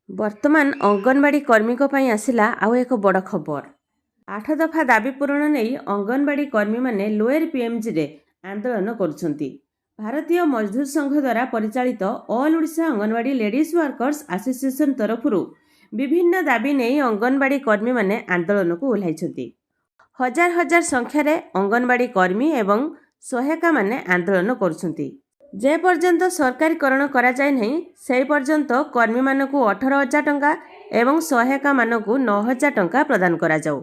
ବର୍ତ୍ତମାନ ଅଙ୍ଗନବାଡ଼ି କର୍ମୀଙ୍କ ପାଇଁ ଆସିଲା ଆଉ ଏକ ବଡ଼ ଖବର। 8 ଦଫା ଦାବି ପୂରଣ ନେଇ ଅଙ୍ଗନବାଡ଼ି କର୍ମୀମାନେ ଲୋୟର ପିଏମ୍ଜିରେ ଆନ୍ଦୋଳନ କରୁଛନ୍ତି। ଭାରତୀୟ ମଜଦୁର ସଂଘ ଦ୍ୱାରା ପରିଚାଳିତ all Odisha anganwadi ladies workers association ତରଫରୁ ବିଭିନ୍ନ ଦାବି ନେଇ ଅଙ୍ଗନବାଡ଼ି କର୍ମୀମାନେ ଆନ୍ଦୋଳନକୁ ଓହ୍ଲାଇଛନ୍ତି। ହଜାର ହଜାର ସଂଖ୍ୟାରେ ଅଙ୍ଗନବାଡ଼ି କର୍ମୀ ଏବଂ ସହାୟିକାମାନେ ଆନ୍ଦୋଳନ କରୁଛନ୍ତି। ଯେ ପର୍ଯ୍ୟନ୍ତ ସରକାରୀକରଣ କରାଯାଏ ନାହିଁ ସେହି ପର୍ଯ୍ୟନ୍ତ କର୍ମୀମାନଙ୍କୁ 18,000 ଟଙ୍କା ଏବଂ ସହାୟିକାମାନଙ୍କୁ 9,000 ଟଙ୍କା ପ୍ରଦାନ କରାଯାଉ।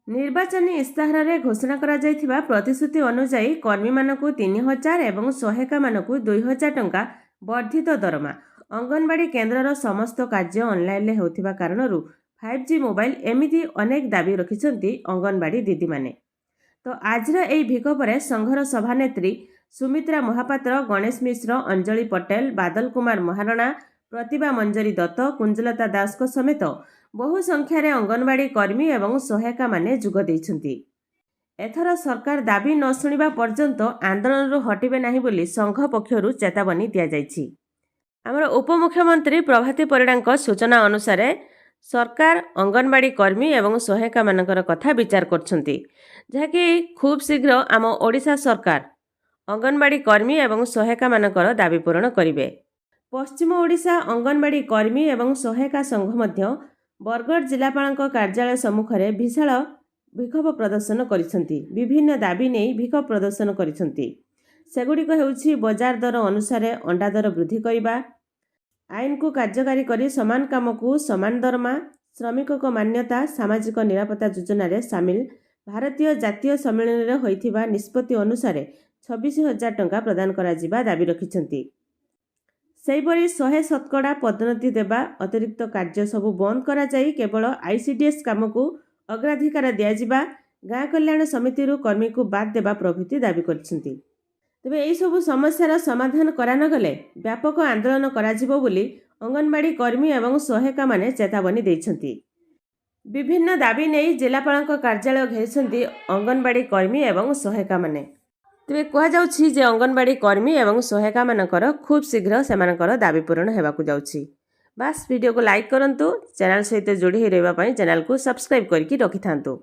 ନିର୍ବାଚନୀ ଇସ୍ତାହାରରେ ଘୋଷଣା କରାଯାଇଥିବା ପ୍ରତିଶ୍ରୁତି ଅନୁଯାୟୀ କର୍ମୀମାନଙ୍କୁ 3,000 ଏବଂ ସହାୟିକାମାନଙ୍କୁ 2,000 ଟଙ୍କା ବର୍ଦ୍ଧିତ ଦରମା। ଅଙ୍ଗନବାଡ଼ି କେନ୍ଦ୍ରର ସମସ୍ତ କାର୍ଯ୍ୟ ଅନଲାଇନ୍ରେ ହେଉଥିବା କାରଣରୁ 5G ମୋବାଇଲ ଏମିତି ଅନେକ ଦାବି ରଖିଛନ୍ତି ଅଙ୍ଗନବାଡ଼ି ଦିଦିମାନେ। ତ ଆଜିର ଏହି ଭିକ ପରେ ସଂଘର ସଭାନେତ୍ରୀ ସୁମିତ୍ରା ମହାପାତ୍ର, ଗଣେଶ ମିଶ୍ର, ଅଞ୍ଜଳି ପଟେଲ, ବାଦଲ କୁମାର ମହାରଣା, ପ୍ରତିଭା ମଞ୍ଜରୀ ଦତ୍ତ, କୁଞ୍ଜଲତା ଦାସଙ୍କ ସମେତ ବହୁ ସଂଖ୍ୟାରେ ଅଙ୍ଗନବାଡ଼ି କର୍ମୀ ଏବଂ ସହାୟିକାମାନେ ଯୋଗ ଦେଇଛନ୍ତି। ଏଥର ସରକାର ଦାବି ନ ଶୁଣିବା ପର୍ଯ୍ୟନ୍ତ ଆନ୍ଦୋଳନରୁ ହଟିବେ ନାହିଁ ବୋଲି ସଂଘ ପକ୍ଷରୁ ଚେତାବନୀ ଦିଆଯାଇଛି। ଆମର ଉପମୁଖ୍ୟମନ୍ତ୍ରୀ ପ୍ରଭାତୀ ପରିଡ଼ାଙ୍କ ସୂଚନା ଅନୁସାରେ ସରକାର ଅଙ୍ଗନବାଡ଼ି କର୍ମୀ ଏବଂ ସହାୟିକାମାନଙ୍କର କଥା ବିଚାର କରୁଛନ୍ତି, ଯାହାକି ଖୁବ୍ ଶୀଘ୍ର ଆମ ଓଡ଼ିଶା ସରକାର ଅଙ୍ଗନବାଡ଼ି କର୍ମୀ ଏବଂ ସହାୟିକାମାନଙ୍କର ଦାବି ପୂରଣ କରିବେ। ପଶ୍ଚିମ ଓଡ଼ିଶା ଅଙ୍ଗନବାଡ଼ି କର୍ମୀ ଏବଂ ସହାୟିକା ସଂଘ ମଧ୍ୟ ବରଗଡ଼ ଜିଲ୍ଲାପାଳଙ୍କ କାର୍ଯ୍ୟାଳୟ ସମ୍ମୁଖରେ ବିଶାଳ ବିକ୍ଷୋଭ ପ୍ରଦର୍ଶନ କରିଛନ୍ତି। ବିଭିନ୍ନ ଦାବି ନେଇ ବିକ୍ଷୋଭ ପ୍ରଦର୍ଶନ କରିଛନ୍ତି। ସେଗୁଡ଼ିକ ହେଉଛି ବଜାର ଦର ଅନୁସାରେ ଅଣ୍ଡା ଦର ବୃଦ୍ଧି କରିବା, ଆଇନକୁ କାର୍ଯ୍ୟକାରୀ କରି ସମାନ କାମକୁ ସମାନ ଦରମା, ଶ୍ରମିକଙ୍କ ମାନ୍ୟତା, ସାମାଜିକ ନିରାପତ୍ତା ଯୋଜନାରେ ସାମିଲ, ଭାରତୀୟ ଜାତୀୟ ସମ୍ମିଳନୀରେ ହୋଇଥିବା ନିଷ୍ପତ୍ତି ଅନୁସାରେ 26,000 ଟଙ୍କା ପ୍ରଦାନ କରାଯିବା ଦାବି ରଖିଛନ୍ତି। ସେହିପରି 100% ପଦୋନ୍ନତି ଦେବା, ଅତିରିକ୍ତ କାର୍ଯ୍ୟ ସବୁ ବନ୍ଦ କରାଯାଇ କେବଳ ICDS କାମକୁ ଅଗ୍ରାଧିକାର ଦିଆଯିବା, ଗାଁ କଲ୍ୟାଣ ସମିତିରୁ କର୍ମୀକୁ ବାଦ୍ ଦେବା ପ୍ରଭୃତି ଦାବି କରିଛନ୍ତି। ତେବେ ଏହିସବୁ ସମସ୍ୟାର ସମାଧାନ କରାନଗଲେ ବ୍ୟାପକ ଆନ୍ଦୋଳନ କରାଯିବ ବୋଲି ଅଙ୍ଗନବାଡ଼ି କର୍ମୀ ଏବଂ ସହାୟିକାମାନେ ଚେତାବନୀ ଦେଇଛନ୍ତି। ବିଭିନ୍ନ ଦାବି ନେଇ ଜିଲ୍ଲାପାଳଙ୍କ କାର୍ଯ୍ୟାଳୟ ଘେରିଛନ୍ତି ଅଙ୍ଗନବାଡ଼ି କର୍ମୀ ଏବଂ ସହାୟିକାମାନେ। ତେବେ କୁହାଯାଉଛି ଯେ ଅଙ୍ଗନବାଡ଼ି କର୍ମୀ ଏବଂ ସହାୟିକାମାନଙ୍କର ଖୁବ୍ ଶୀଘ୍ର ସେମାନଙ୍କର ଦାବି ପୂରଣ ହେବାକୁ ଯାଉଛି। ବାସ୍ ଭିଡ଼ିଓକୁ ଲାଇକ୍ କରନ୍ତୁ। ଚ୍ୟାନେଲ ସହିତ ଯୋଡ଼ି ହୋଇ ରହିବା ପାଇଁ ଚ୍ୟାନେଲକୁ ସବସ୍କ୍ରାଇବ୍ କରିକି ରଖିଥାନ୍ତୁ।